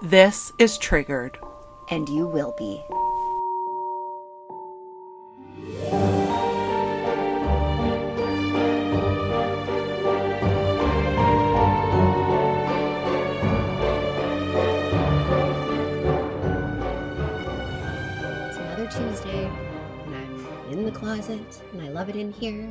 This is Triggered. And you will be. It's another Tuesday, and I'm in the closet, and I love it in here.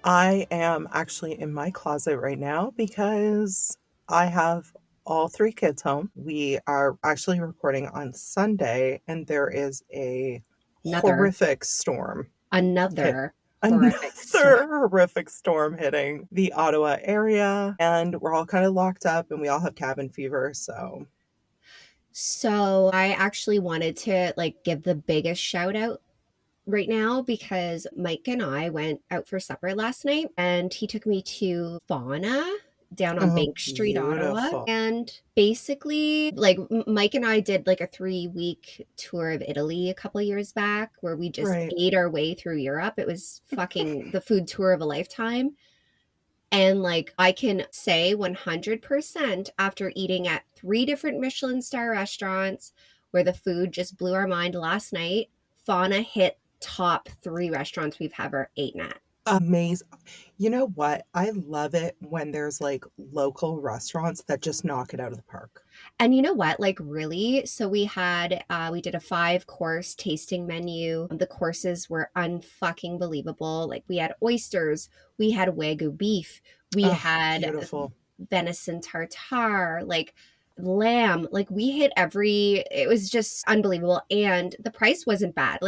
I am actually in my closet right now because I have all three kids home. We are actually recording on Sunday, and there is a Another horrific storm hit. Another Another horrific storm. horrific storm hitting the Ottawa area, and we're all kind of locked up, and we all have cabin fever. So I actually wanted to give the biggest shout out right now because Mike and I went out for supper last night and he took me to Fauna down on Oh, Bank Street, Ottawa. beautiful. And basically, Mike and I did like a 3-week tour of Italy a couple years back where we just Right. ate our way through Europe. It was fucking the food tour of a lifetime. And I can say 100% after eating at 3 different Michelin star restaurants where the food just blew our mind last night, Fauna hit top 3 restaurants we've ever eaten at. Amazing. You know what? I love it when there's like local restaurants that just knock it out of the park. And you know what? Really? So we did a 5-course tasting menu. The courses were unfucking believable. We had oysters, we had Wagyu beef, we Oh, had beautiful. venison tartare, lamb. We hit it was just unbelievable. And the price wasn't bad.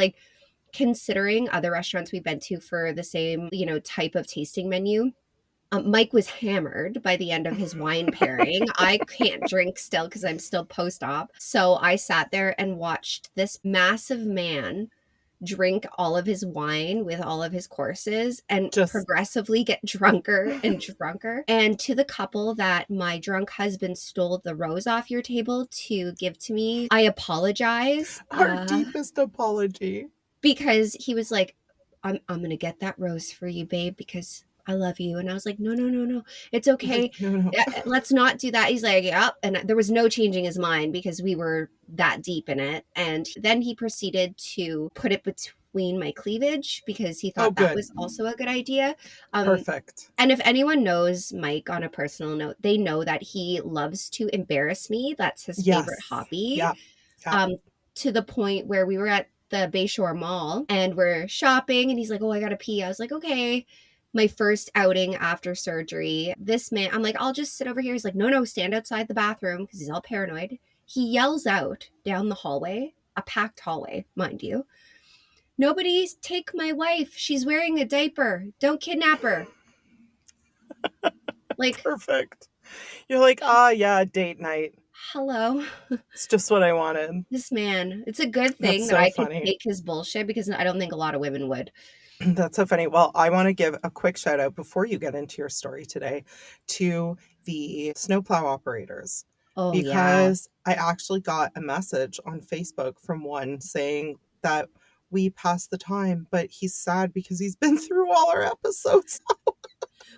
Considering other restaurants we've been to for the same, type of tasting menu. Mike was hammered by the end of his wine pairing. I can't drink still because I'm still post-op. So I sat there and watched this massive man drink all of his wine with all of his courses and Just progressively get drunker and drunker. And to the couple that my drunk husband stole the rose off your table to give to me, I apologize. our deepest apology. Because he was like, I'm gonna get that rose for you, babe, because I love you. And I was like, no, it's okay. Like, no. Let's not do that. He's like, yep. And there was no changing his mind because we were that deep in it. And then he proceeded to put it between my cleavage because he Oh, thought that good. was also a good idea. Perfect. And if anyone knows Mike on a personal note, they know that he loves to embarrass me. That's his favorite Yes. hobby. Yeah. Yeah. To the point where we were at the Bayshore Mall and we're shopping and he's like, oh, I gotta pee. I was like, okay. My first outing after surgery, this man, I'm like, I'll just sit over here. He's like, no, stand outside the bathroom because he's all paranoid. He yells out down the hallway, a packed hallway, mind you. Nobody take my wife. She's wearing a diaper. Don't kidnap her. Perfect. You're like, yeah, date night. Hello. It's just what I wanted. This man, it's a good That's thing that so I can funny. take his bullshit because I don't think a lot of women would. That's so funny. Well, I want to give a quick shout out before you get into your story today to the snowplow operators Oh, yeah. because I actually got a message on Facebook from one saying that we passed the time, but he's sad because he's been through all our episodes.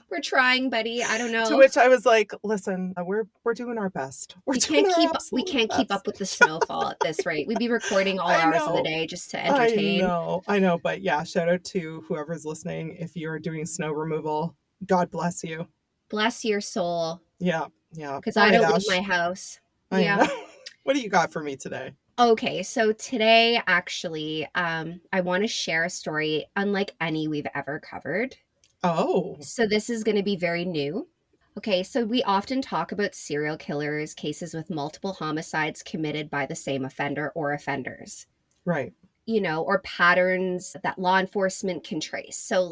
We're trying, buddy. I don't To know. which I was like, "Listen, we're doing our best. We're doing our We absolute can't keep up best." with the snowfall at this rate. We'd be recording all I hours of the know. day just to I entertain. know. I know, but yeah, shout out to whoever's listening. If you're doing snow removal, God bless you. Bless your soul, Yeah, yeah. because All I right, don't leave Ash. my house. I Yeah. know. What do you got for me today? Okay, so today actually, I want to share a story unlike any we've ever covered. Oh, So this is going to be very new. Okay, so we often talk about serial killers, cases with multiple homicides committed by the same offender or offenders, right. or patterns that law enforcement can trace. So,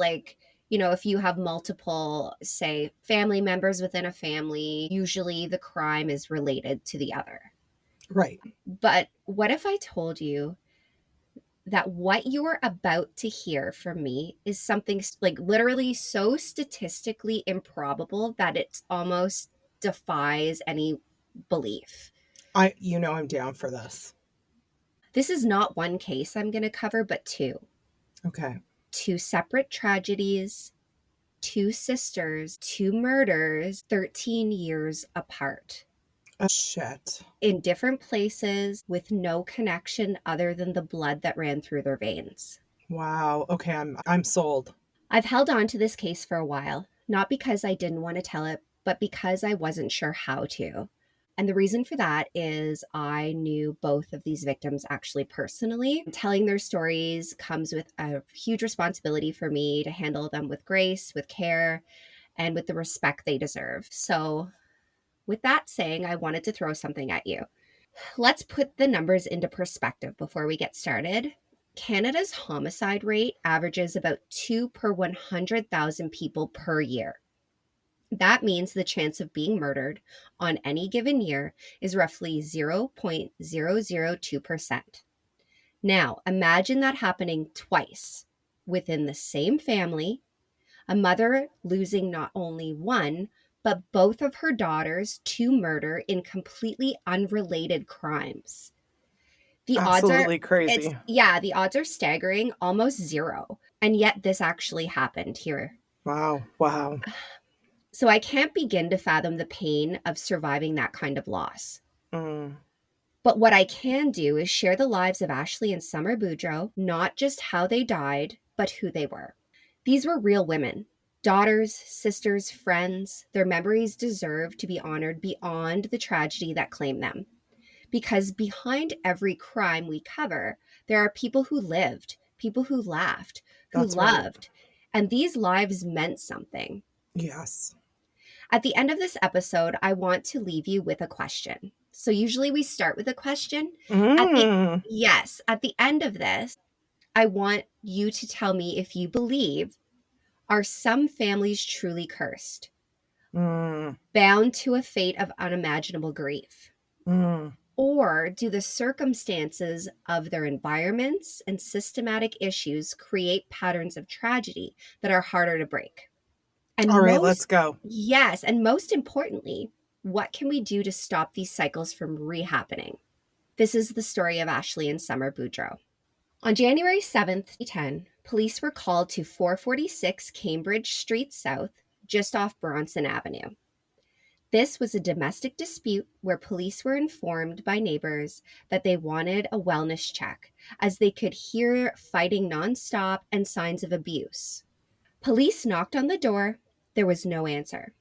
if you have multiple, say, family members within a family, usually the crime is related to the other. Right. But what if I told you that what you're about to hear from me is something literally so statistically improbable that it almost defies any belief? I'm down for this. This is not one case I'm going to cover, but two. Okay. 2 separate tragedies, 2 sisters, 2 murders, 13 years apart. Shit. in different places with no connection other than the blood that ran through their veins. Wow. Okay, I'm sold. I've held on to this case for a while, not because I didn't want to tell it, but because I wasn't sure how to. And the reason for that is I knew both of these victims actually personally. Telling their stories comes with a huge responsibility for me to handle them with grace, with care, and with the respect they deserve. So, with that saying, I wanted to throw something at you. Let's put the numbers into perspective before we get started. Canada's homicide rate averages about 2 per 100,000 people per year. That means the chance of being murdered on any given year is roughly 0.002%. Now, imagine that happening twice within the same family, a mother losing not only one, but both of her daughters to murder in completely unrelated crimes. The odds are Absolutely crazy. the odds are staggering, almost zero. And yet this actually happened here. Wow. Wow. So I can't begin to fathom the pain of surviving that kind of loss. Mm, But what I can do is share the lives of Ashley and Sommer Boudreau, not just how they died, but who they were. These were real women, daughters, sisters, friends. Their memories deserve to be honored beyond the tragedy that claimed them. Because behind every crime we cover, there are people who lived, people who laughed, who that's right. loved, and these lives meant something. Yes. At the end of this episode, I want to leave you with a question. So usually we start with a question. At the Mm, Yes, at the end of this, I want you to tell me if you believe, are some families truly cursed, mm, bound to a fate of unimaginable grief? mm. Or do the circumstances of their environments and systematic issues create patterns of tragedy that are harder to break? All And right, let's go. yes, and most importantly, what can we do to stop these cycles from rehappening? This is the story of Ashley and Sommer Boudreau. On January 7th, 2010, police were called to 446 Cambridge Street South, just off Bronson Avenue. This was a domestic dispute where police were informed by neighbors that they wanted a wellness check, as they could hear fighting nonstop and signs of abuse. Police knocked on the door. There was no answer.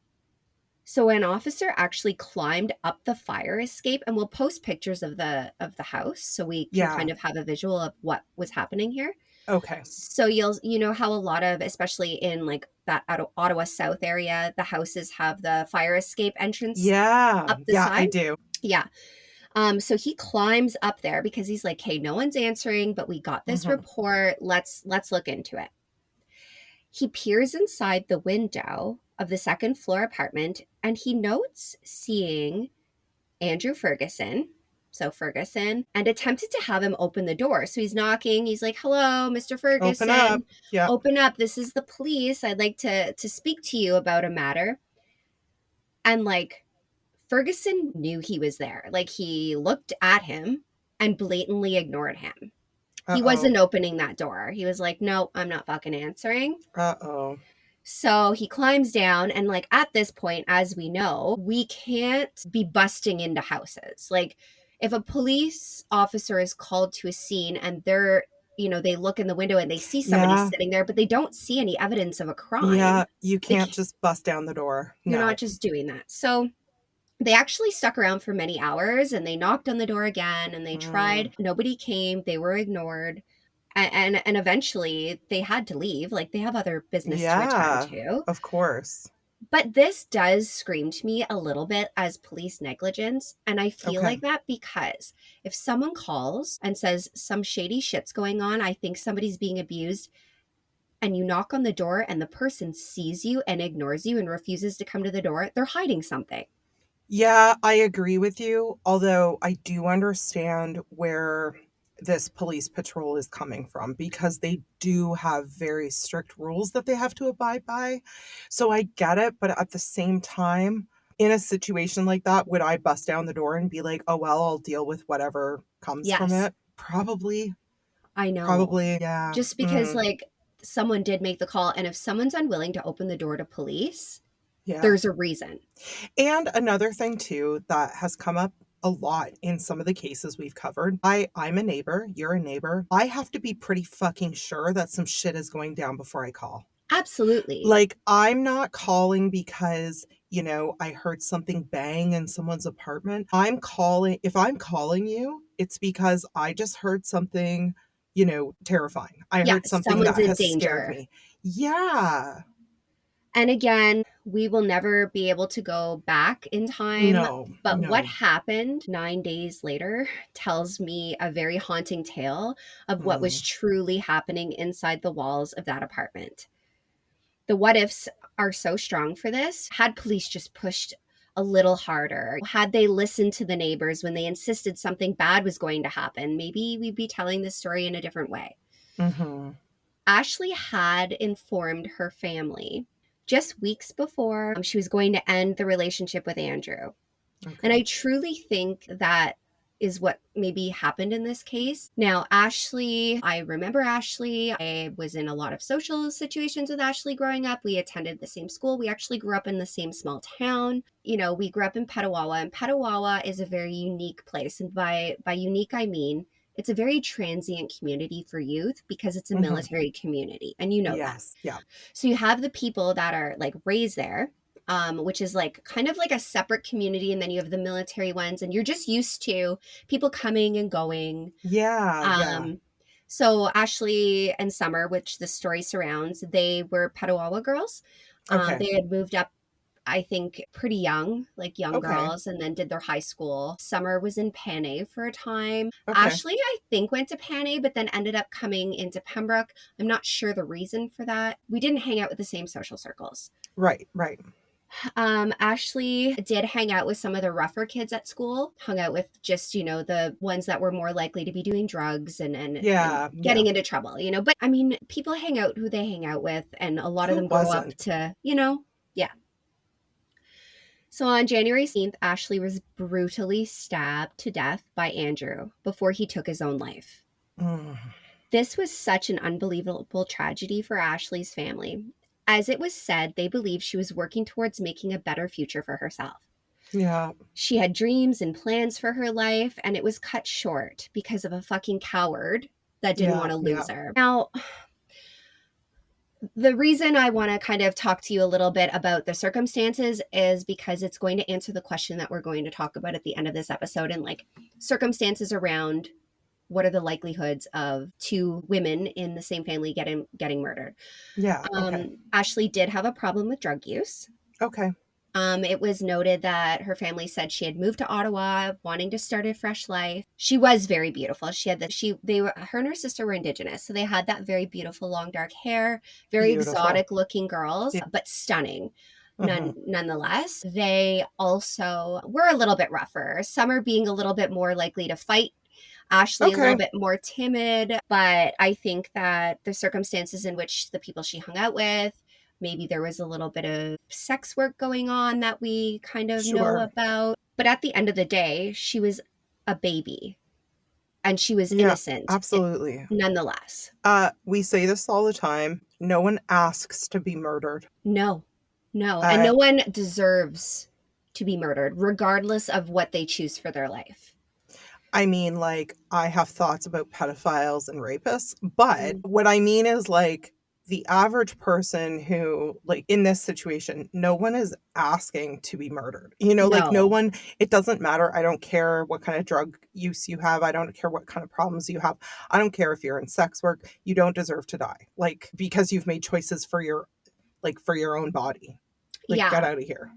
So an officer actually climbed up the fire escape, and we'll post pictures of the house so we can Yeah. kind of have a visual of what was happening here. Okay. So you know how a lot of, especially in like that Ottawa South area, the houses have the fire escape entrance Yeah. up the Yeah, I side. do. Yeah. So he climbs up there because he's like, "Hey, no one's answering, but we got this Hmm. report. Let's look into it." He peers inside the window of the second floor apartment and he notes seeing Andrew Ferguson. So Ferguson, and attempted to have him open the door. So he's knocking. He's like, "Hello, Mr. Open up. Ferguson. Yep. Open up. This is the police. I'd like to speak to you about a matter." And like Ferguson knew he was there. Like he looked at him and blatantly ignored him. He Uh-oh. wasn't opening that door. He was like, "No, I'm not fucking answering." Uh-oh. So he climbs down, and like at this point, as we know, we can't be busting into houses. Like if a police officer is called to a scene and they look in the window and they see somebody Yeah. sitting there, but they don't see any evidence of a crime. Yeah, you They can't can't, just bust down the door. you're No. not just doing that. So they actually stuck around for many hours and they knocked on the door again and they Mm, tried. Nobody came. They were ignored. And eventually they had to leave. Like they have other business to attend yeah, to. of course. But this does scream to me a little bit as police negligence. And I feel Okay. like that because if someone calls and says some shady shit's going on, I think somebody's being abused, and you knock on the door and the person sees you and ignores you and refuses to come to the door, they're hiding something. Yeah, I agree with you, although I do understand where this police patrol is coming from because they do have very strict rules that they have to abide by. So I get it, but at the same time, in a situation like that, would I bust down the door and be like, "Oh well, I'll deal with whatever comes from Yes, it?" Probably. I know. Probably, yeah. Just because, Mm, like, someone did make the call, and if someone's unwilling to open the door to police, Yeah. There's a reason. And another thing too that has come up a lot in some of the cases we've covered. I'm a neighbor, you're a neighbor. I have to be pretty fucking sure that some shit is going down before I call. Absolutely. Like, I'm not calling because, I heard something bang in someone's apartment. If I'm calling you, it's because I just heard something, terrifying. I Yeah, heard something someone's that in has scared danger. me. Yeah. And again, we will never be able to go back in time. No, But what no. happened 9 days later tells me a very haunting tale of what was Mm, truly happening inside the walls of that apartment. The what ifs are so strong for this. Had police just pushed a little harder, had they listened to the neighbors when they insisted something bad was going to happen, maybe we'd be telling this story in a different way. mhm. Ashley had informed her family just weeks before she was going to end the relationship with Andrew. And Okay. I truly think that is what maybe happened in this case. Now, Ashley, I remember Ashley. I was in a lot of social situations with Ashley growing up. We attended the same school. We actually grew up in the same small town. We grew up in Petawawa, and Petawawa is a very unique place. And by unique, I mean it's a very transient community for youth because it's a Mhm. military community, and you know that. Yes. Yeah. So you have the people that are like raised there, which is like kind of like a separate community, and then you have the military ones, and you're just used to people coming and going. Yeah, yeah. Um, so Ashley and Sommer, which the story surrounds, they were Petawawa girls. Okay. They had moved up, I think, pretty young, like young Okay. girls, and then did their high school. Summer was in Panay for a time. Okay. Ashley, I think, went to Panay, but then ended up coming into Pembroke. I'm not sure the reason for that. We didn't hang out with the same social circles. Right, right. Ashley did hang out with some of the rougher kids at school, hung out with just, the ones that were more likely to be doing drugs and Yeah, yeah. getting into trouble, But I mean, people hang out who they hang out with, and a lot of Who them grow up wasn't? to, yeah. So on January 16th, Ashley was brutally stabbed to death by Andrew before he took his own life. Mm, This was such an unbelievable tragedy for Ashley's family. As it was said, they believed she was working towards making a better future for herself. yeah. She had dreams and plans for her life, and it was cut short because of a fucking coward that didn't Yeah, want to yeah. lose her. Now, the reason I want to kind of talk to you a little bit about the circumstances is because it's going to answer the question that we're going to talk about at the end of this episode, and like circumstances around what are the likelihoods of two women in the same family getting murdered. Yeah, okay. Ashley did have a problem with drug use. Okay. It was noted that her family said she had moved to Ottawa, wanting to start a fresh life. She was very beautiful. She had that she they were her and her sister were indigenous, so they had that very beautiful long dark hair, very Beautiful. exotic looking girls, Yeah. but stunning. Mhm. Nonetheless, they also were a little bit rougher. Summer being a little bit more likely to fight, Ashley a little Okay. bit more timid, but I think that the circumstances in which the people she hung out with, maybe there was a little bit of sex work going on that we kind of know Sure. about. But at the end of the day, she was a baby and she was Yeah, innocent absolutely. nonetheless. We say this all the time. No one asks to be murdered. No, no. And Uh, no one deserves to be murdered, regardless of what they choose for their life. I mean, like, I have thoughts about pedophiles and rapists, but Mm, what I mean is, like, the average person who, like, in this situation, no one is asking to be murdered. Like, no no. one, it doesn't matter. I don't care what kind of drug use you have. I don't care what kind of problems you have. I don't care if you're in sex work. You don't deserve to die. Like, because you've made choices for your own body. Like, get Yeah. out of here.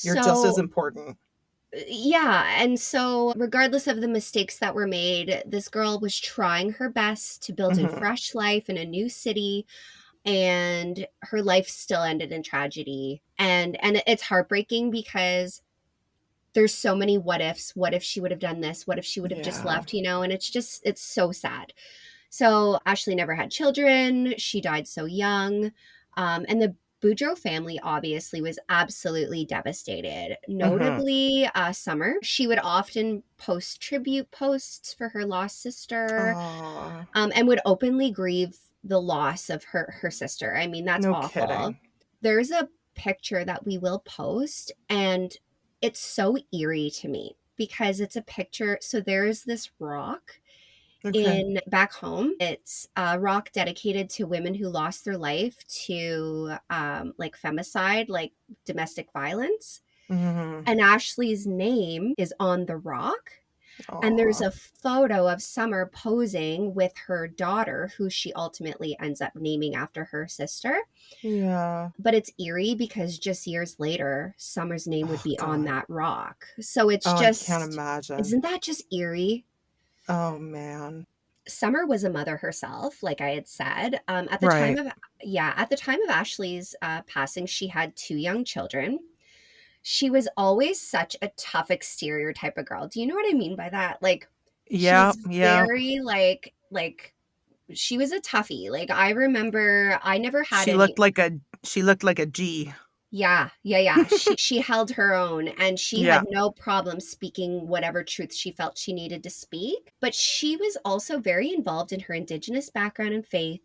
You're just as So important. yeah, and so regardless of the mistakes that were made, this girl was trying her best to build a Mhm. fresh life in a new city, and her life still ended in tragedy. And it's heartbreaking because there's so many what ifs. What if she would have done this? What if she would have just Yeah. left, and it's so sad. So Ashley never had children. She died so young. And the Boudreau family obviously was absolutely devastated. Mhm. Notably, Summer. She would often post tribute posts for her lost sister, Aw. and would openly grieve the loss of her sister. I mean, that's No awful. kidding. There's a picture that we will post, and it's so eerie to me because it's a picture. So there's this rock Okay. in back home. It's a rock dedicated to women who lost their life to like femicide, like domestic violence. Hmm. And Ashley's name is on the rock. And there's Aw. a photo of Sommer posing with her daughter, who she ultimately ends up naming after her sister. Yeah. But it's eerie because just years later, Sommer's name would Oh be on God. that rock. So it's Oh, I can't just, imagine. isn't that just eerie? Oh man. Sommer was a mother herself, like I had said. At the time Right. of Yeah, at the time of Ashley's passing, she had two young children. She was always such a tough exterior type of girl. Do you know what I mean by that? Like, she Yeah. was Yeah. very like she was a toughie. Like, I remember I never had She any. looked like a she looked like a G. Yeah, yeah, yeah. She held her own, and she Yeah. had no problem speaking whatever truth she felt she needed to speak. But she was also very involved in her Indigenous background and faith.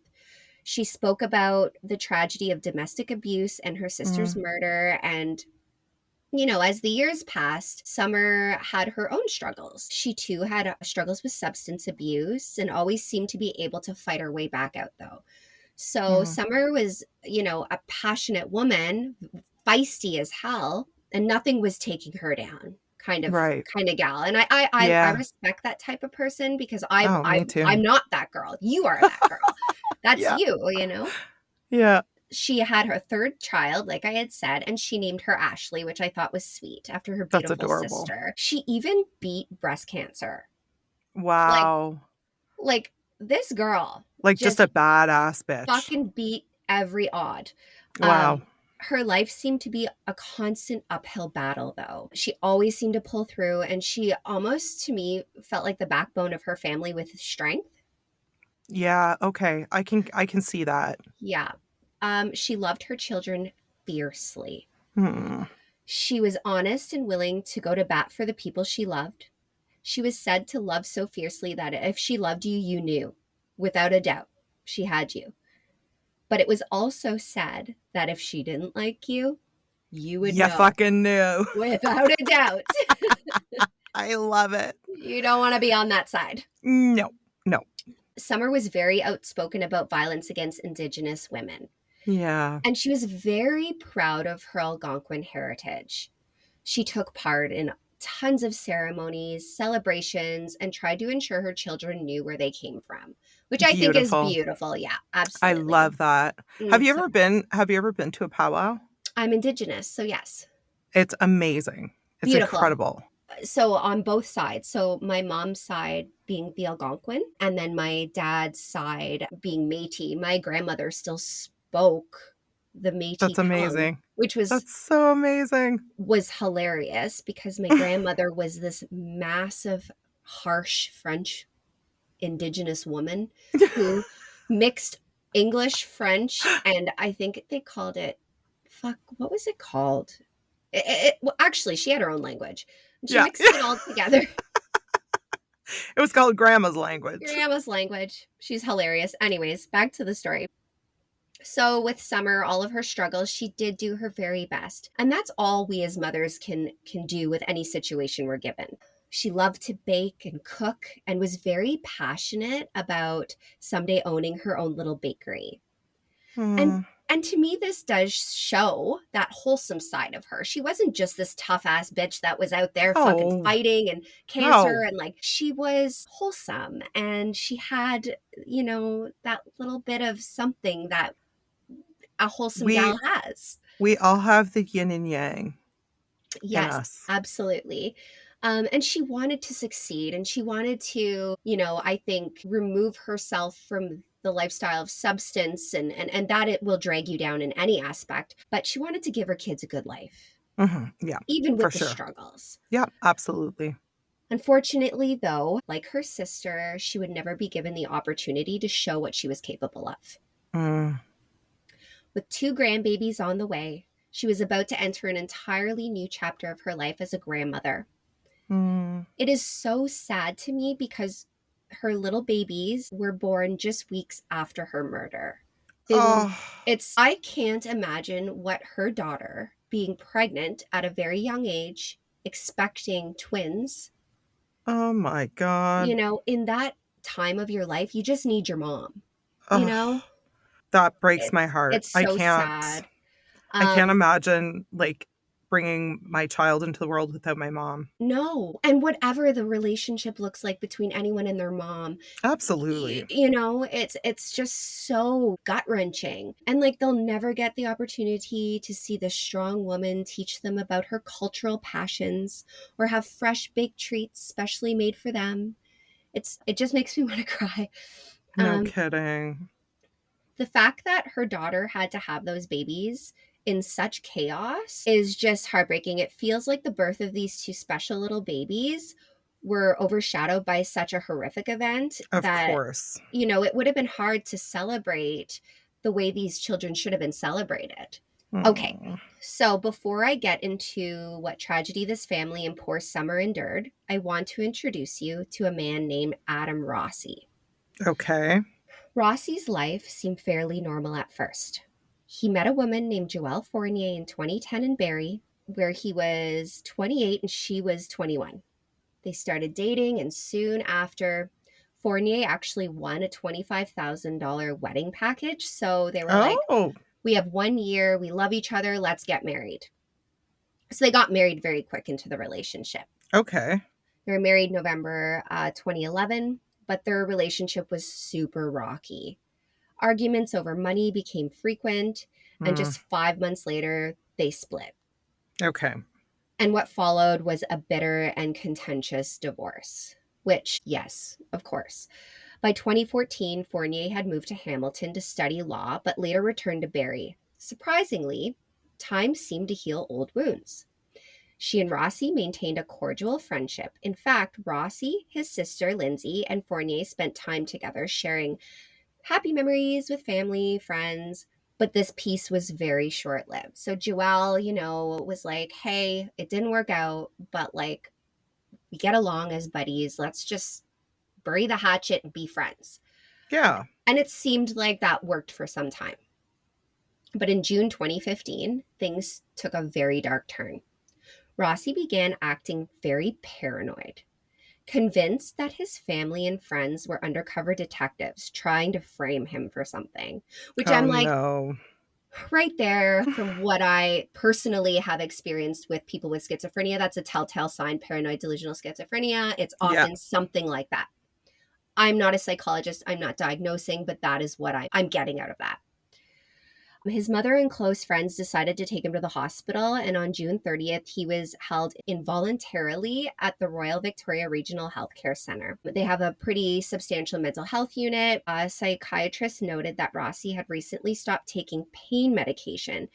She spoke about the tragedy of domestic abuse and her sister's Mm. murder. And, as the years passed, Sommer had her own struggles. She too had struggles with substance abuse and always seemed to be able to fight her way back out, though. So Mm. Sommer was, a passionate woman, feisty as hell, and nothing was taking her down. Kind of Right. kind of gal. And I Yeah. respect that type of person because I Oh, I me too. I'm not that girl. You are that girl. That's Yeah. you. Yeah. She had her third child, like I had said, and she named her Ashley, which I thought was sweet after her That's beautiful adorable. sister. She even beat breast cancer. Like Wow. like this girl Like just just a badass bitch. fucking beat every odd. Wow. Her life seemed to be a constant uphill battle, though. She always seemed to pull through, and she almost, to me, felt like the backbone of her family with strength. Yeah, okay. I can see that. Yeah. She loved her children fiercely. Hmm. She was honest and willing to go to bat for the people she loved. She was said to love so fiercely that if she loved you, you knew, without a doubt, she had you. But it was also said that if she didn't like you, you would You know fucking knew. without a doubt. I love it. You don't want to be on that side. No. No. Sommer was very outspoken about violence against Indigenous women, Yeah. and she was very proud of her Algonquin heritage. She took part in tons of ceremonies, celebrations, and tried to ensure her children knew where they came from, which I think is Beautiful. beautiful. Yeah, I absolutely. love that. So Have you ever been to a powwow? I'm Indigenous, so yes, It's amazing. It's beautiful. incredible. So on both sides. So my mom's side being the Algonquin, and then my dad's side being Métis. My grandmother still spoke the That's Métis tongue, amazing. which was That's so amazing. was hilarious because my grandmother was this massive, harsh French Indigenous woman who mixed English, French, and I think they called it, fuck, what was it called? Well, actually, she had her own language. And she Yeah. mixed it all together. It was called grandma's language. Grandma's language. She's hilarious. Anyways, back to the story. So with Sommer, all of her struggles, she did do her very best. And that's all we as mothers can do with any situation we're given. She loved to bake and cook and was very passionate about someday owning her own little bakery. And Hmm. and to me this does show that wholesome side of her. She wasn't just this tough ass bitch that was out there fucking No. fighting and cancer, No. and like she was wholesome, and she had, that little bit of something that a wholesome We gal has. we all have the yin and yang in Yes, us. absolutely. And she wanted to succeed, and she wanted to, I think, remove herself from the lifestyle of substance, and that it will drag you down in any aspect. But she wanted to give her kids a good life, Yeah, even for with the sure. struggles. Yeah, absolutely. Unfortunately, though, like her sister, she would never be given the opportunity to show what she was capable of. Mm. With two grandbabies on the way, she was about to enter an entirely new chapter of her life as a grandmother. Mm. It is so sad to me because her little babies were born just weeks after her murder. In Oh, it's I can't imagine what her daughter being pregnant at a very young age, expecting twins, oh my God. in that time of your life, you just need your mom, you Oh, know? that breaks my It's heart. it's so sad. I can't Um, imagine like bringing my child into the world without my mom. no, and whatever the relationship looks like between anyone and their mom, Absolutely. it's just so gut-wrenching, and, like, they'll never get the opportunity to see the strong woman teach them about her cultural passions or have fresh baked treats specially made for them. It just makes me wanna cry. No Um, kidding. the fact that her daughter had to have those babies in such chaos is just heartbreaking. It feels like the birth of these two special little babies were overshadowed by such a horrific event Of that, course. it would have been hard to celebrate the way these children should have been celebrated. Okay, Oh, so before I get into what tragedy this family and poor Summer endured, I want to introduce you to a man named Adam Rossi. okay. Rossi's life seemed fairly normal at first. He met a woman named Joelle Fournier in 2010 in Barrie, where he was 28 and she was 21. They started dating, and soon after, Fournier actually won a $25,000 wedding package. So they were like, Oh, we have 1 year, we love each other, let's get married. So they got married very quick into the relationship. okay. They were married November 2011, but their relationship was super rocky. Arguments over money became frequent, and Hmm. just 5 months later, they split. Okay. And what followed was a bitter and contentious divorce, which, yes, of course. By 2014, Fournier had moved to Hamilton to study law, but later returned to Barrie. Surprisingly, time seemed to heal old wounds. She and Rossi maintained a cordial friendship. In fact, Rossi, his sister Lindsay, and Fournier spent time together sharing happy memories with family, friends. But this piece was very short lived. So Joelle, was like, hey, it didn't work out, but like, we get along as buddies. Let's just bury the hatchet and be friends. Yeah. And it seemed like that worked for some time. But in June 2015, things took a very dark turn. Rossi began acting very paranoid, convinced that his family and friends were undercover detectives trying to frame him for something, which Oh I'm like, no. right there, from what I personally have experienced with people with schizophrenia, that's a telltale sign. Paranoid delusional schizophrenia, it's Yeah. often something like that. I'm not a psychologist, I'm not diagnosing, but that is what I'm getting out of that. His mother and close friends decided to take him to the hospital, and on June 30th, he was held involuntarily at the Royal Victoria Regional Healthcare Centre. They have a pretty substantial mental health unit. A psychiatrist noted that Rossi had recently stopped taking pain medication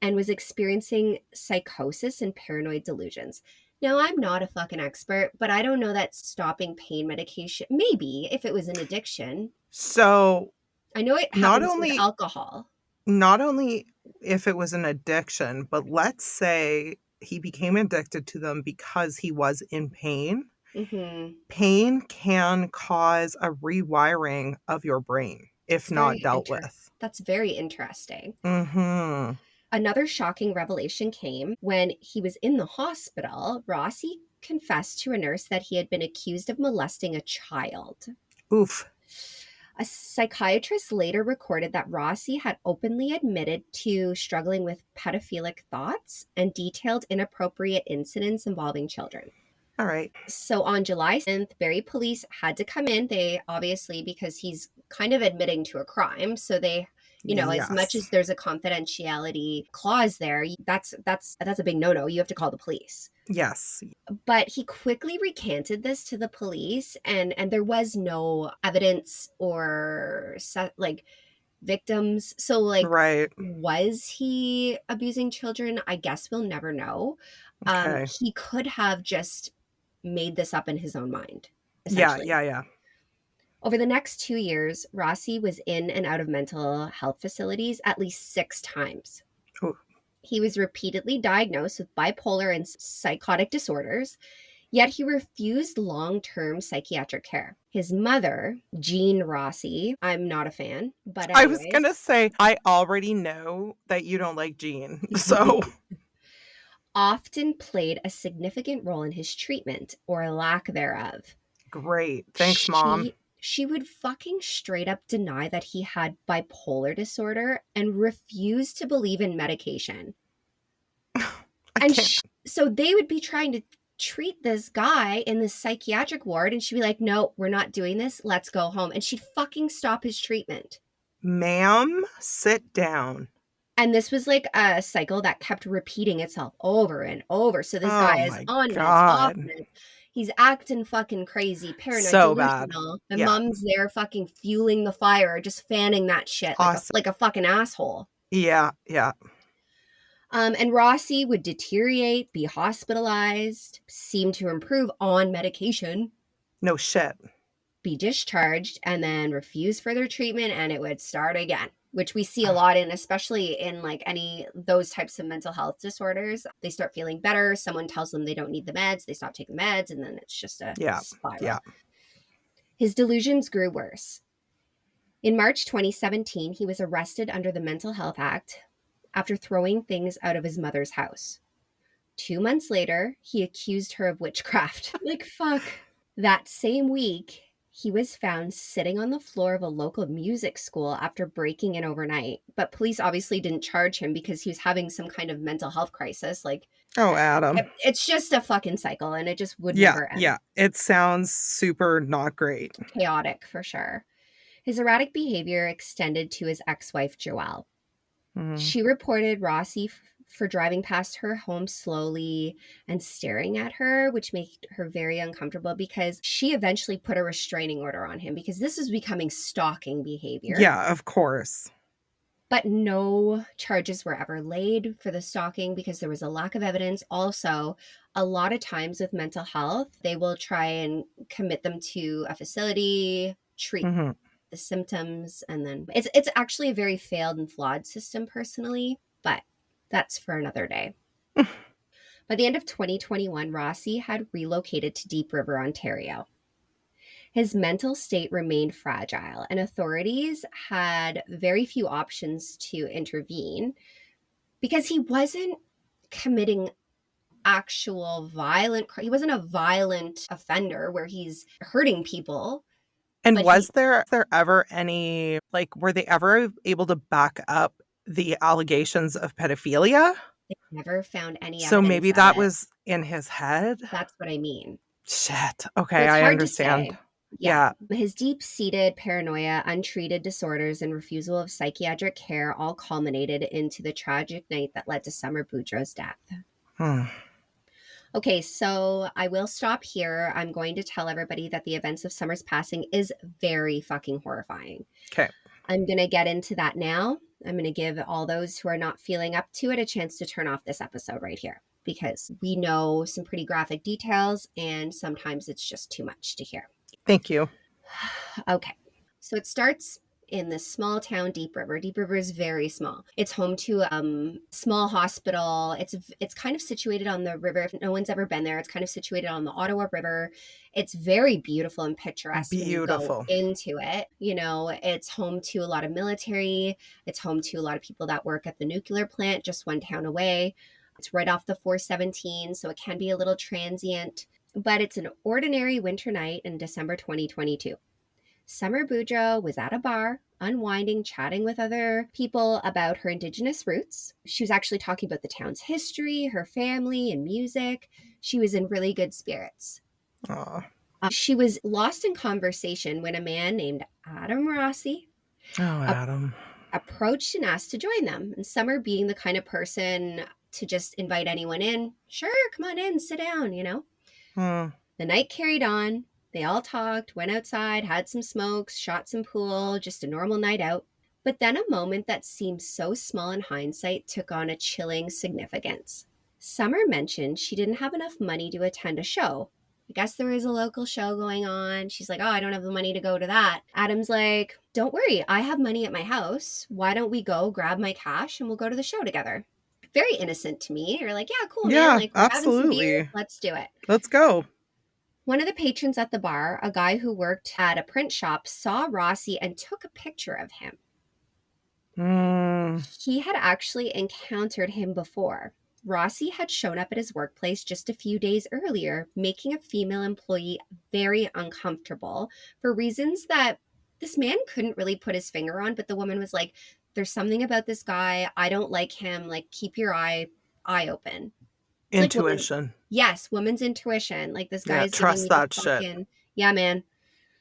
and was experiencing psychosis and paranoid delusions. Now, I'm not a fucking expert, but I don't know that stopping pain medication, maybe if it was an addiction. So I know it not happens with only alcohol. not only if it was an addiction, but let's say he became addicted to them because he was in pain. Hmm. Pain can cause a rewiring of your brain if not dealt with. That's very interesting. Mhm. Another shocking revelation came when he was in the hospital. Rossi confessed to a nurse that he had been accused of molesting a child. Oof. A psychiatrist later recorded that Rossi had openly admitted to struggling with pedophilic thoughts and detailed inappropriate incidents involving children. All right. So on July 7th, Barrie police had to come in. They obviously, because he's kind of admitting to a crime, so they, as much Yes. as there's a confidentiality clause there, that's a big no-no. You have to call the police. Yes. But he quickly recanted this to the police, and there was no evidence or like victims. So like, Right. was he abusing children? I guess we'll never know. Okay. He could have just made this up in his own mind, Yeah, essentially. yeah, yeah. Over the next 2 years, Rossi was in and out of mental health facilities at least 6 times. Ooh. He was repeatedly diagnosed with bipolar and psychotic disorders. Yet he refused long-term psychiatric care. His mother, Jean Rossi, I'm not a fan, but I was gonna anyways, say, I already know that you don't like Gene, so often played a significant role in his treatment or lack thereof. great. Thanks, Mom. She would fucking straight up deny that he had bipolar disorder and refuse to believe in medication. I And can't. so they would be trying to treat this guy in the psychiatric ward, and she'd be like, no, we're not doing this. Let's go home. And she'd fucking stop his treatment. Ma'am, sit down. And this was like a cycle that kept repeating itself over and over. So this Oh guy is my on meds, off God. meds. He's acting fucking crazy, paranoid, So bad. delusional. And Yeah. mom's there fucking fueling the fire, just fanning that shit Awesome. like a fucking asshole. Yeah. Yeah. And Rossi would deteriorate, be hospitalized, seem to improve on medication, No shit. be discharged, and then refuse further treatment, and it would start again, which we see a lot in, especially in like any those types of mental health disorders. They start feeling better. Someone tells them they don't need the meds. They stop taking the meds, and then it's just a Yeah. spiral. Yeah. His delusions grew worse. In March 2017, he was arrested under the Mental Health Act after throwing things out of his mother's house. 2 months later, he accused her of witchcraft. Like, fuck. That same week, he was found sitting on the floor of a local music school after breaking in overnight. But police obviously didn't charge him because he was having some kind of mental health crisis. Like, Oh, Adam. it's just a fucking cycle, and it just would Yeah. never end. Yeah. It sounds super not great. Chaotic, for sure. His erratic behavior extended to his ex-wife, Joelle. She reported Rossi for driving past her home slowly and staring at her, which made her very uncomfortable because she eventually put a restraining order on him because this was becoming stalking behavior. Yeah, of course. But no charges were ever laid for the stalking because there was a lack of evidence. Also, a lot of times with mental health, they will try and commit them to a facility, treat the symptoms, and then it's actually a very failed and flawed system personally, but that's for another day. By the end of 2021, Rossi had relocated to Deep River, Ontario. His mental state remained fragile, and authorities had very few options to intervene because he wasn't committing actual he wasn't a violent offender where he's hurting people. And was there ever any, like, were they ever able to back up the allegations of pedophilia? They never found any So evidence maybe of that it. was in his head? That's what I mean. Shit. So Okay, it's I hard to understand. say. Yeah. His deep-seated paranoia, untreated disorders, and refusal of psychiatric care all culminated into the tragic night that led to Sommer Boudreau's death. Okay, so I will stop here. I'm going to tell everybody that the events of Sommer's passing is very fucking horrifying. Okay. I'm going to get into that now. I'm going to give all those who are not feeling up to it a chance to turn off this episode right here because we know some pretty graphic details and sometimes it's just too much to hear. Thank you. Okay, so it starts in this small town, Deep River. Deep River is very small. It's home to a small hospital. It's kind of situated on the river. If no one's ever been there, it's kind of situated on the Ottawa River. It's very beautiful and picturesque when you go into it. You know, it's home to a lot of military. It's home to a lot of people that work at the nuclear plant just one town away. It's right off the 417, so it can be a little transient. But it's an ordinary winter night in December 2022. Sommer Boudreau was at a bar, unwinding, chatting with other people about her Indigenous roots. She was actually talking about the town's history, her family, and music. She was in really good spirits. She was lost in conversation when a man named Adam Rossi approached and asked to join them. And Sommer, being the kind of person to just invite anyone in, sure, come on in, sit down, you know. The night carried on. They all talked, went outside, had some smokes, shot some pool, just a normal night out. But then a moment that seemed so small in hindsight took on a chilling significance. Sommer mentioned she didn't have enough money to attend a show. I guess there is a local show going on. She's like, oh, I don't have the money to go to that. Adam's like, don't worry, I have money at my house. Why don't we go grab my cash and we'll go to the show together? Very innocent to me. You're like, yeah, cool, man. Like, we're absolutely. having some beer. Let's do it. Let's go. One of the patrons at the bar, a guy who worked at a print shop, saw Rossi and took a picture of him. Mm, He had actually encountered him before. Rossi had shown up at his workplace just a few days earlier, making a female employee very uncomfortable for reasons that this man couldn't really put his finger on, but the woman was like, there's something about this guy. I don't like him. Like, keep your eye open. It's like woman. intuition. Yes, woman's intuition. Like, this guy Yeah, is giving trust me the that shit. fucking, yeah, man.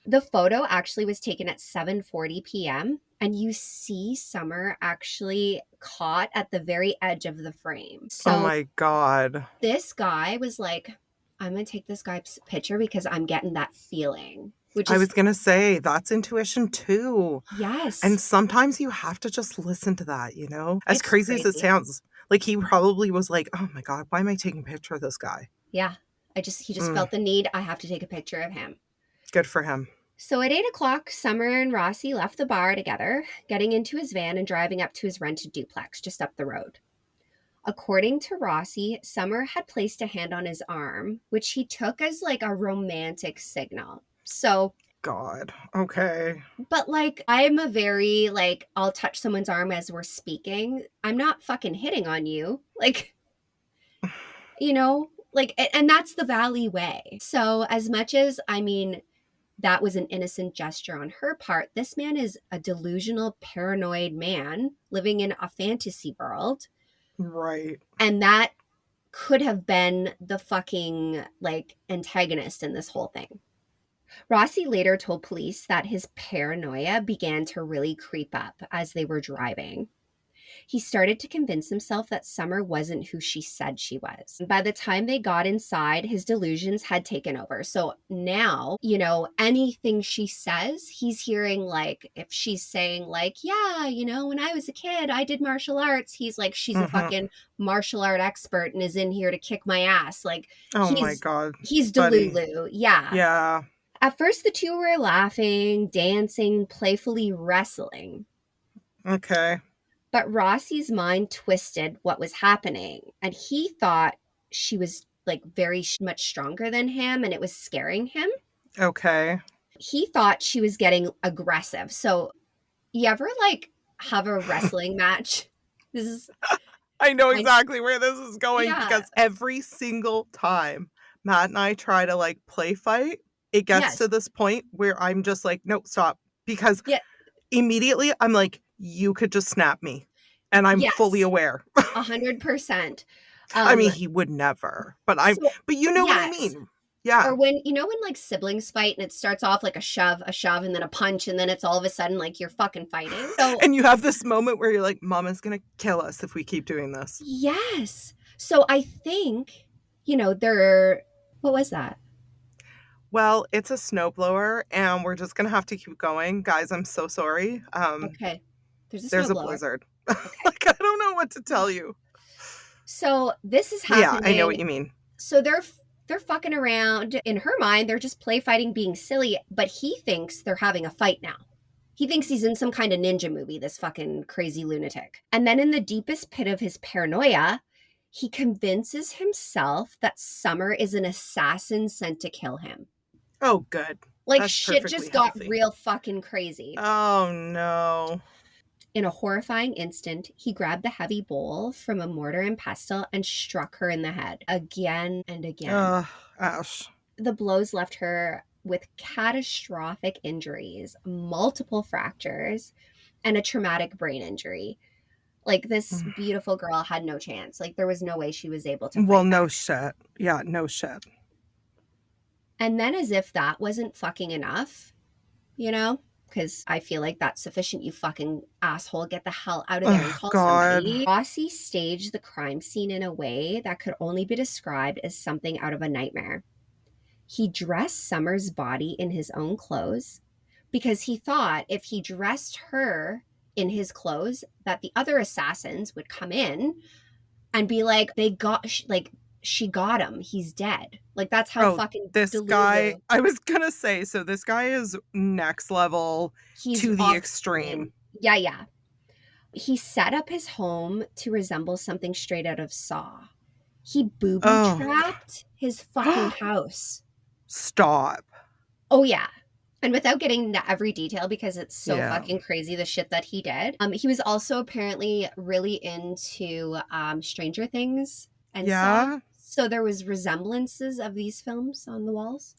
The photo actually was taken at 7:40 p.m. and you see Sommer actually caught at the very edge of the frame. Oh So my God. this guy was like, I'm going to take this guy's picture because I'm getting that feeling, which I is was going to say that's intuition too. yes, And sometimes you have to just listen to that, you know? As it's crazy as it crazy. sounds, like he probably was like, oh my God, why am I taking a picture of this guy? Yeah. He just Mm, felt the need. I have to take a picture of him. good for him. So at 8 o'clock, Sommer and Rossi left the bar together, getting into his van and driving up to his rented duplex just up the road. According to Rossi, Sommer had placed a hand on his arm, which he took as like a romantic signal. So, God. Okay. but like, I'm a very like, I'll touch someone's arm as we're speaking. I'm not fucking hitting on you. Like, like, and that's the Valley way. So, as much as, I mean, that was an innocent gesture on her part, this man is a delusional, paranoid man living in a fantasy world. Right. And that could have been the fucking like antagonist in this whole thing. Rossi later told police that his paranoia began to really creep up as they were driving. He started to convince himself that Sommer wasn't who she said she was. By the time they got inside, his delusions had taken over. So now, anything she says, he's hearing like, if she's saying, like, yeah, when I was a kid, I did martial arts, he's like, she's a Mm-hmm. fucking martial art expert and is in here to kick my ass. Like, Oh my he's. God, He's buddy. Delulu. Yeah. Yeah. At first, the two were laughing, dancing, playfully wrestling. Okay. But Rossi's mind twisted what was happening, and he thought she was like very much stronger than him and it was scaring him. Okay. He thought she was getting aggressive. So, you ever like have a wrestling match? This is, I know I, exactly where this is going yeah, because every single time Matt and I try to like play fight, it gets yes, to this point where I'm just like, nope, stop. Because yeah, immediately I'm like, you could just snap me. And I'm fully yes, aware. 100%. I Um, mean, he would never, so, but you know what I yes. mean. Yeah. Or when like siblings fight and it starts off like a shove, and then a punch, and then it's all of a sudden like you're fucking fighting. So, And you have this moment where you're like, Mama's going to kill us if we keep doing this. yes. So I think, they're, what was that? Well, it's a snowblower and we're just going to have to keep going. Guys, I'm so sorry. Okay. There's a There's a snowblower. blizzard. Okay. Like, I don't know what to tell you. So this is Yeah, I know what happening. you mean. So they're fucking around. In her mind, they're just play fighting, being silly, but he thinks they're having a fight now. He thinks he's in some kind of ninja movie, this fucking crazy lunatic. And then in the deepest pit of his paranoia, he convinces himself that Sommer is an assassin sent to kill him. Oh, good. Like That's shit perfectly just got healthy. real fucking crazy. Oh, no. In a horrifying instant, he grabbed the heavy bowl from a mortar and pestle and struck her in the head again and again. Ash. The blows left her with catastrophic injuries, multiple fractures, and a traumatic brain injury. Like, this beautiful girl had no chance. Like, there was no way she was able to Well, fight no back. shit. Yeah, no shit. And then, as if that wasn't fucking enough, because I feel like that's sufficient, you fucking asshole, get the hell out of there and Oh, call God. somebody. Rossi staged the crime scene in a way that could only be described as something out of a nightmare. He dressed Sommer's body in his own clothes because he thought if he dressed her in his clothes, that the other assassins would come in and be like, she got him, he's dead. Like, that's how Oh, fucking this guy, Delulu. I was gonna say, so this guy is next level He's to the off the extreme. chain. Yeah, yeah. He set up his home to resemble something straight out of Saw. He booby Oh, trapped his fucking God. house. Stop. Oh, yeah. And without getting into every detail because it's so Yeah. fucking crazy the shit that he did. He was also apparently really into Stranger Things and Saw. Yeah. So there was resemblances of these films on the walls.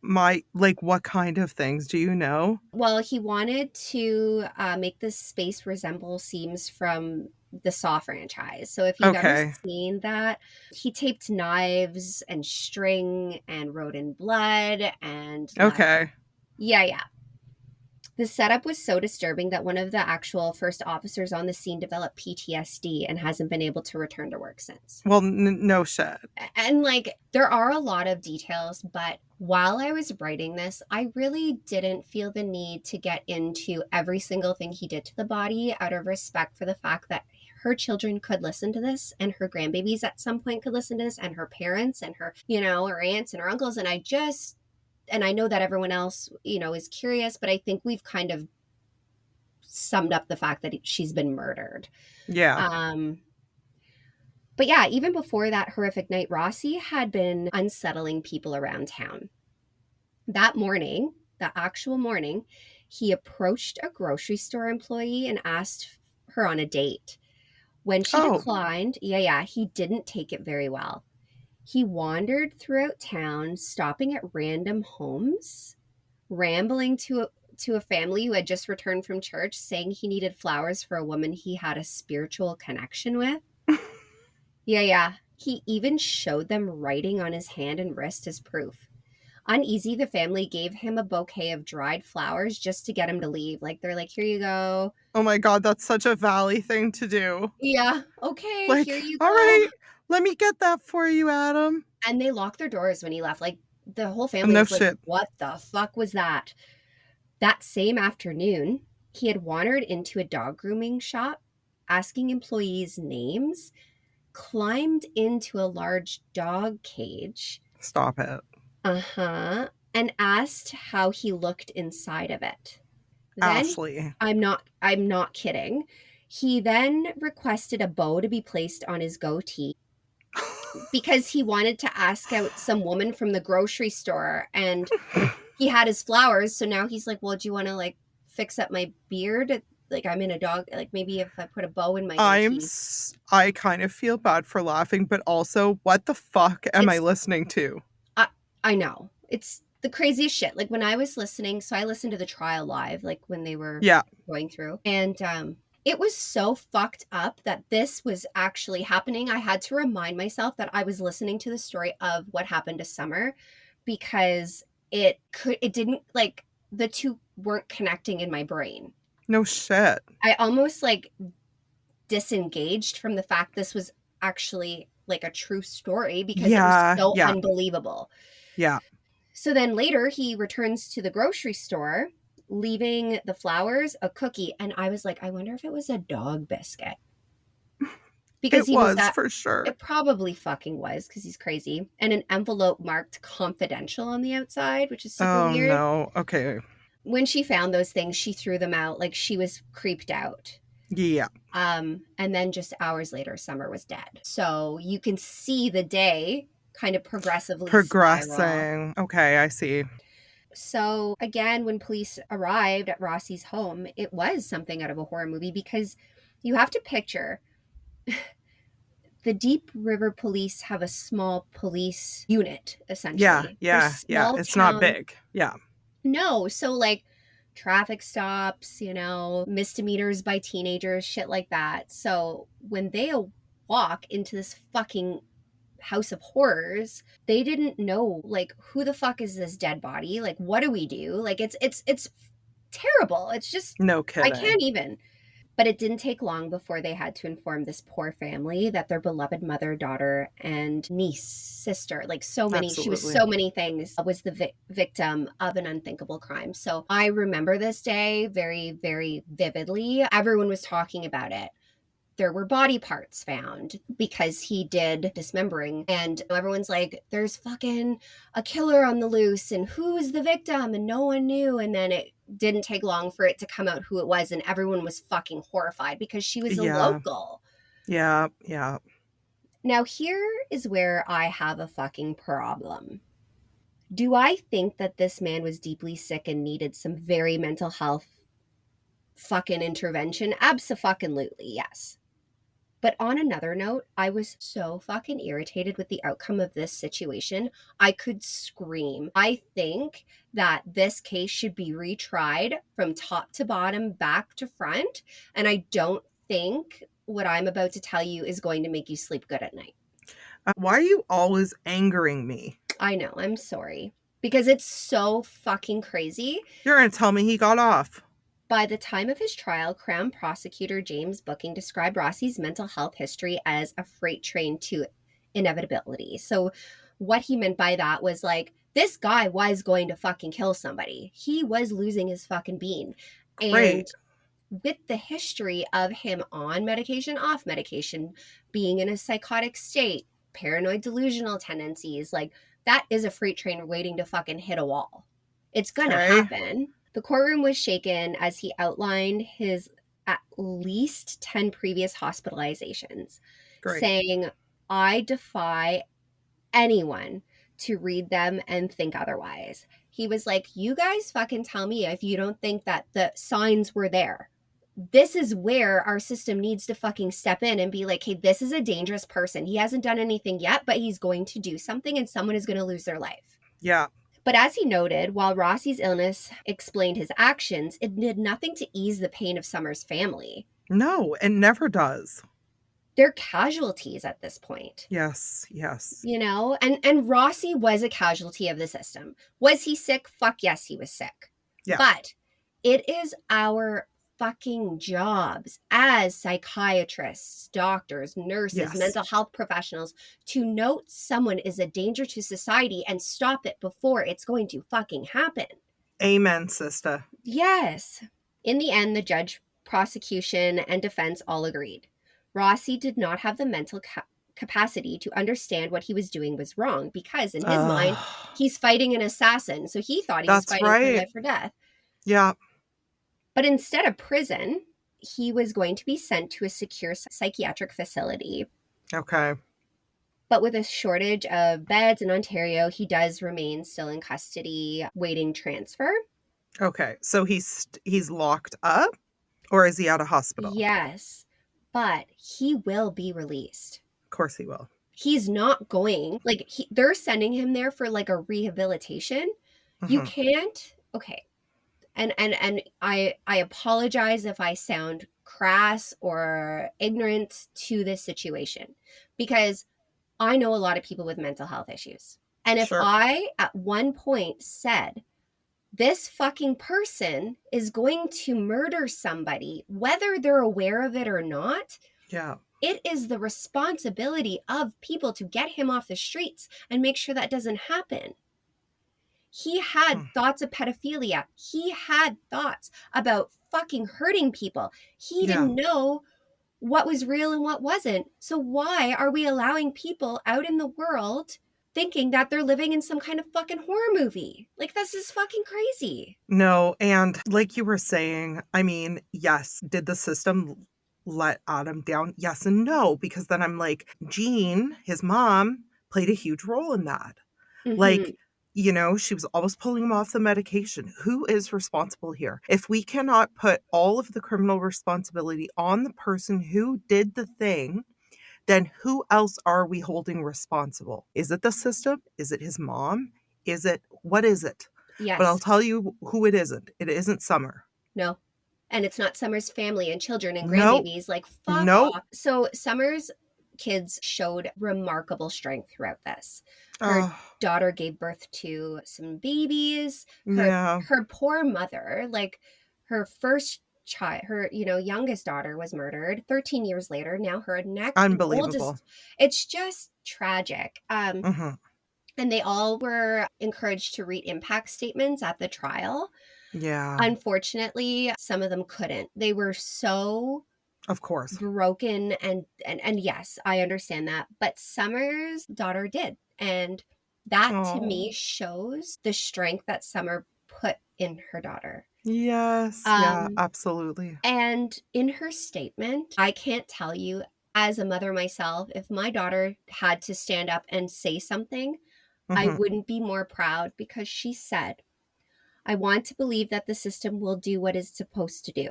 Like, what kind of things do you know? Well, he wanted to make this space resemble scenes from the Saw franchise. So if you've ever Okay. seen that, he taped knives and string and wrote in blood and left. Okay. Yeah, yeah. The setup was so disturbing that one of the actual first officers on the scene developed PTSD and hasn't been able to return to work since. Well, no shit. And like, there are a lot of details, but while I was writing this, I really didn't feel the need to get into every single thing he did to the body out of respect for the fact that her children could listen to this and her grandbabies at some point could listen to this and her parents and her, her aunts and her uncles. And I know that everyone else, is curious, but I think we've kind of summed up the fact that she's been murdered. Yeah. Um, but yeah, even before that horrific night, Rossi had been unsettling people around town. That morning, the actual morning, he approached a grocery store employee and asked her on a date. When she Oh, declined, yeah, he didn't take it very well. He wandered throughout town, stopping at random homes, rambling to a family who had just returned from church, saying he needed flowers for a woman he had a spiritual connection with. Yeah, yeah. He even showed them writing on his hand and wrist as proof. Uneasy, the family gave him a bouquet of dried flowers just to get him to leave. Like, they're like, here you go. oh my God, that's such a Valley thing to do. Yeah, okay, here Like, you all go. right, let me get that for you, Adam. And they locked their doors when he left. Like, the whole family No was like, shit. what the fuck was that? That same afternoon, he had wandered into a dog grooming shop, asking employees names, climbed into a large dog cage, Stop it. and asked how he looked inside of it. Then Ashley. I'm not kidding. He then requested a bow to be placed on his goatee because he wanted to ask out some woman from the grocery store and he had his flowers, so now he's like, "Well, do you want to like fix up my beard? Like I'm in a dog, like maybe if I put a bow in my goatee." I kind of feel bad for laughing, but also, what the fuck am I It's listening to? I I know. It's the craziest shit. Like when I was listening, so I listened to the trial live like when they were Yeah. going through and it was so fucked up that this was actually happening. I had to remind myself that I was listening to the story of what happened to Sommer because it didn't like the two weren't connecting in my brain. No shit. I almost like disengaged from the fact this was actually like a true story because it was Yeah. so Yeah. unbelievable. Yeah. So then later he returns to the grocery store, leaving the flowers, a cookie, and I was like, I wonder if it was a dog biscuit. Because It he was was that for sure. it probably fucking was because he's crazy. And an envelope marked confidential on the outside, which is super Oh weird. no. Okay. When she found those things, she threw them out like she was creeped out. Yeah. And then just hours later, Sommer was dead. So you can see the day kind of progressively spiral. Progressing. Okay, I see. So again, when police arrived at Rossi's home, it was something out of a horror movie because you have to picture the Deep River Police have a small police unit, Yeah. essentially. They're Yeah. Yeah. small It's not town. big. Yeah. No, so like traffic stops, misdemeanors by teenagers, shit like that. So when they walk into this fucking house of horrors, they didn't know like who the fuck is this dead body? Like what do we do? Like it's terrible. It's just No I kidding. can't even. But it didn't take long before they had to inform this poor family that their beloved mother, daughter, and niece, sister, like she was Absolutely. so many things, was the victim of an unthinkable crime. So I remember this day very, very vividly. Everyone was talking about it. There were body parts found because he did dismembering. And everyone's like, there's fucking a killer on the loose, and who is the victim? And no one knew. And then it didn't take long for it to come out who it was. And everyone was fucking horrified because she was a Yeah. local. Yeah. Yeah. Now, here is where I have a fucking problem. Do I think that this man was deeply sick and needed some very mental health fucking intervention? Abso-fucking-lutely, yes. But on another note, I was so fucking irritated with the outcome of this situation. I could scream. I think that this case should be retried from top to bottom, back to front. And I don't think what I'm about to tell you is going to make you sleep good at night. Why are you always angering me? I know, I'm sorry. Because it's so fucking crazy. You're going to tell me he got off. By the time of his trial, Crown Prosecutor James Booking described Rossi's mental health history as a freight train to inevitability. So, what he meant by that was like, this guy was going to fucking kill somebody. He was losing his fucking bean. And Great. with the history of him on medication, off medication, being in a psychotic state, paranoid delusional tendencies, like that is a freight train waiting to fucking hit a wall. It's gonna Okay. happen. The courtroom was shaken as he outlined his at least 10 previous hospitalizations, Great. saying, I defy anyone to read them and think otherwise. He was like, you guys fucking tell me if you don't think that the signs were there. This is where our system needs to fucking step in and be like, hey, this is a dangerous person. He hasn't done anything yet, but he's going to do something and someone is going to lose their life. Yeah. But as he noted, while Rossi's illness explained his actions, it did nothing to ease the pain of Sommer's family. No, it never does. They're casualties at this point. Yes. Yes. You know, and Rossi was a casualty of the system. Was he sick? Fuck yes, he was sick. Yeah. But it is our fucking jobs as psychiatrists, doctors, nurses, Yes. mental health professionals to note someone is a danger to society and stop it before it's going to fucking happen. Amen, sister. Yes. In the end, the judge, prosecution, and defense all agreed. Rossi did not have the mental capacity to understand what he was doing was wrong because, in his mind, he's fighting an assassin. So he thought he was That's fighting for right. life or death. Yeah. But instead of prison, he was going to be sent to a secure psychiatric facility. Okay. But with a shortage of beds in Ontario, he does remain still in custody, waiting transfer. Okay. So he's locked up, or is he at a hospital? Yes, but he will be released. Of course he will. He's not going, like, they're sending him there for like a rehabilitation. You Mhm. can't, okay. And I apologize if I sound crass or ignorant to this situation because I know a lot of people with mental health issues. And if Sure. I at one point said this fucking person is going to murder somebody, whether they're aware of it or not, Yeah. it is the responsibility of people to get him off the streets and make sure that doesn't happen. He had Hmm. thoughts of pedophilia. He had thoughts about fucking hurting people. He Yeah. didn't know what was real and what wasn't. So why are we allowing people out in the world thinking that they're living in some kind of fucking horror movie? Like, this is fucking crazy. No, and like you were saying, I mean, yes, did the system let Adam down? Yes and no, because then I'm like, Jean, his mom, played a huge role in that. Mm-hmm. Like, she was always pulling him off the medication. Who is responsible here? If we cannot put all of the criminal responsibility on the person who did the thing, then who else are we holding responsible? Is it the system? Is it his mom? What is it? But I'll Yes. tell you who it isn't. It isn't Summer. No. And it's not Summer's family and children and Nope. grandbabies. Like, fuck Nope. off. So Summer's kids showed remarkable strength throughout this. Her Oh, daughter gave birth to some babies. Her yeah. her poor mother, like her first child, her youngest daughter was murdered 13 years later. Now her next Unbelievable. oldest. It's just tragic. Hmm. And they all were encouraged to read impact statements at the trial. Yeah. Unfortunately, some of them couldn't. They were so Of course. broken and yes, I understand that. But Summer's daughter did. And that to Oh, me shows the strength that Summer put in her daughter. yes. Yeah, Um absolutely. and in her statement, I can't tell you as a mother myself, if my daughter had to stand up and say something, I Mhm. wouldn't be more proud because she said, I want to believe that the system will do what it's supposed to do.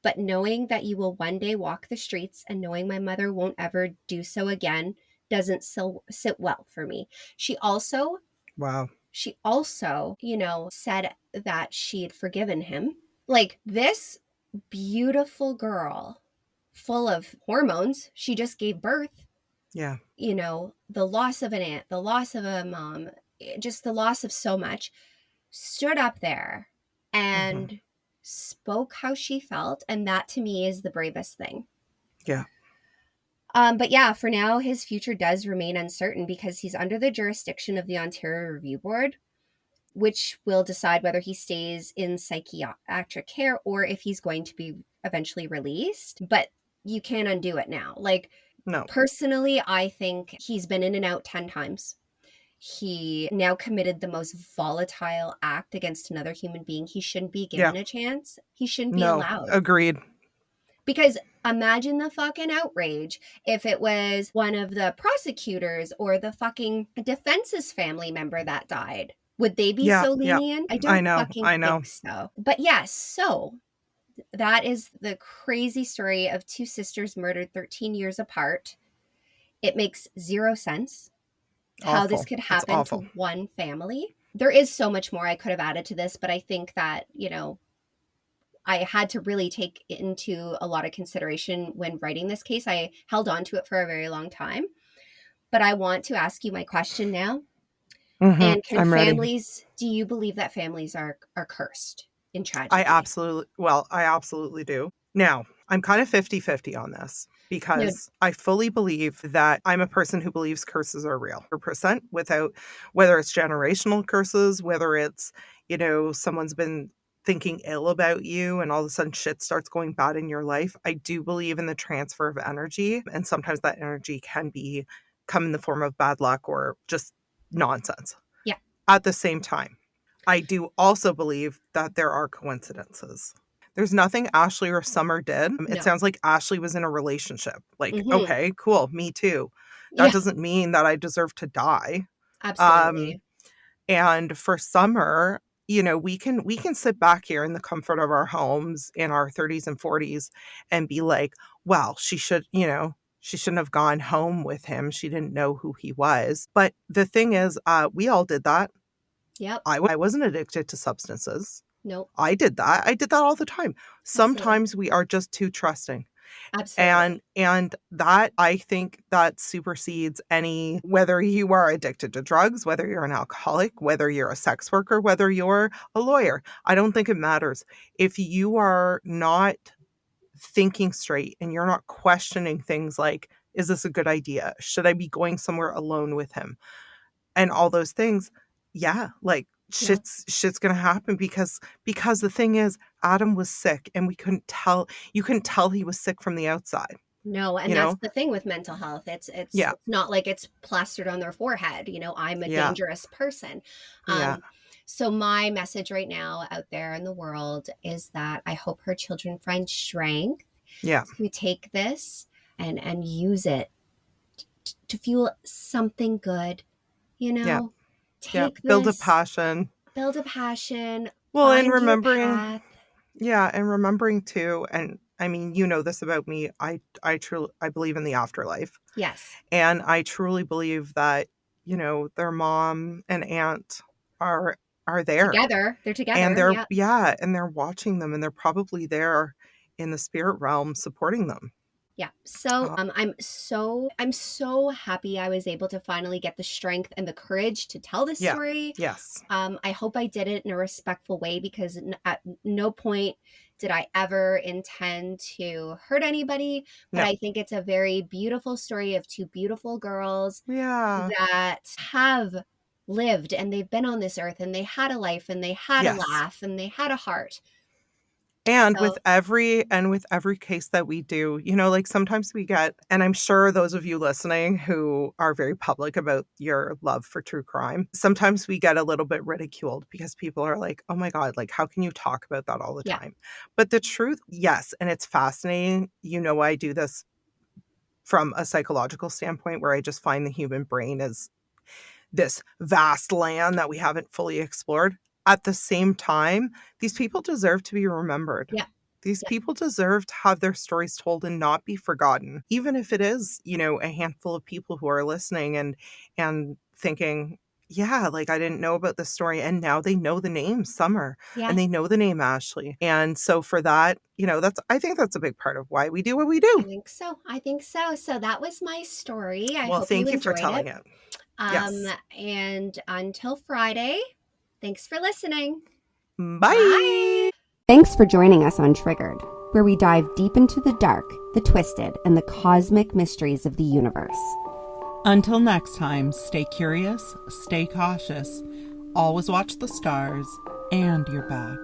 But knowing that you will one day walk the streets and knowing my mother won't ever do so again doesn't sit well for me. She also Wow. said that she had forgiven him. Like this beautiful girl, full of hormones, she just gave birth, Yeah. the loss of an aunt, the loss of a mom, just the loss of so much, stood up there Mhm. and spoke how she felt. And that to me is the bravest thing. Yeah. But yeah, for now, his future does remain uncertain because he's under the jurisdiction of the Ontario Review Board, which will decide whether he stays in psychiatric care or if he's going to be eventually released. But you can't undo it now. Like, No. personally, I think he's been in and out 10 times. He now committed the most volatile act against another human being. He shouldn't be Yeah. given a chance. He shouldn't be No. allowed. Agreed. Because imagine the fucking outrage if it was one of the prosecutors or the fucking defense's family member that died. Would they be Yeah. so Yeah. lenient? I I don't know. fucking I know. think so. But yes, so that is the crazy story of two sisters murdered 13 years apart. It makes zero sense how this Awful. could It's happen awful. to one family. There is so much more I could have added to this, but I think that, I had to really take into a lot of consideration when writing this case. I held on to it for a very long time. But I want to ask you my question now. And I'm ready. do you believe that families are cursed in I tragedy? absolutely, well, I absolutely do. Now, I'm kind of 50-50 on this No, because I fully believe that I'm a person who believes curses are real. 100% without whether it's generational curses, whether it's, someone's been thinking ill about you and all of a sudden shit starts going bad in your life. I do believe in the transfer of energy, and sometimes that energy can be come in the form of bad luck or just nonsense. yeah, At the same time, I do also believe that there are coincidences. There's nothing Ashley or Summer did. It no. sounds like Ashley was in a relationship. Like, Hmm. okay, cool, me too. That Yeah, doesn't mean that I deserve to die. Um, absolutely. and for Summer, we can sit back here in the comfort of our homes in our 30s and 40s and be like, well, she shouldn't have gone home with him. She didn't know who he was. But the thing is, we all did that. Yep. I wasn't addicted to substances. Nope. I did that. I did that all the time. Absolutely. Sometimes we are just too trusting. Absolutely. And that I think that supersedes any whether you are addicted to drugs, whether you're an alcoholic, whether you're a sex worker, whether you're a lawyer. I don't think it matters. If you are not thinking straight and you're not questioning things like, is this a good idea? Should I be going somewhere alone with him? And all those things, yeah, like Yeah. shit's gonna happen because the thing is Adam was sick and we couldn't tell you couldn't tell he was sick from the outside, No, and you that's know? the thing with mental health. It's Yeah, it's not like it's plastered on their forehead, I'm a yeah, dangerous person. yeah, So my message right now out there in the world is that I hope her children find strength yeah, to take this and use it to fuel something good, you yeah, know? yeah. Take Build a this, passion. build a passion, Well, and find your remembering, path. yeah, and remembering too, and I mean, you know this about me. I truly I believe in the afterlife. Yes. And I truly believe that, their mom and aunt are are there. Together. They're And together. they're Yeah. yeah, and they're watching them, and they're probably there in the spirit realm supporting them. Yeah. So Uh, I'm so happy I was able to finally get the strength and the courage to tell this yeah. story. Yes. I hope I did it in a respectful way because at no point did I ever intend to hurt anybody. But No. I think it's a very beautiful story of two beautiful girls Yeah. that have lived and they've been on this earth and they had a life and they had a Yes. laugh and they had a heart. And So, with every case that we do, like sometimes we get, and I'm sure those of you listening who are very public about your love for true crime, sometimes we get a little bit ridiculed because people are like, "Oh my God, like how can you talk about that all the yeah, time?" But the truth, yes, and it's fascinating. I do this from a psychological standpoint where I just find the human brain is this vast land that we haven't fully explored. At the same time, these people deserve to be remembered. Yeah. These Yeah. people deserve to have their stories told and not be forgotten, even if it is, a handful of people who are listening and thinking, yeah, like I didn't know about this story. And now they know the name Sommer and Yeah. they know the name Ashley. And so for that, I think that's a big part of why we do what we I do. think so. I think so. So that was my story. I Well, hope you thank you for enjoyed telling it. it. Um, Yes. and until Friday, thanks for listening. Bye. Bye. Thanks for joining us on Triggered, where we dive deep into the dark, the twisted, and the cosmic mysteries of the universe. Until next time, stay curious, stay cautious, always watch the stars and your back.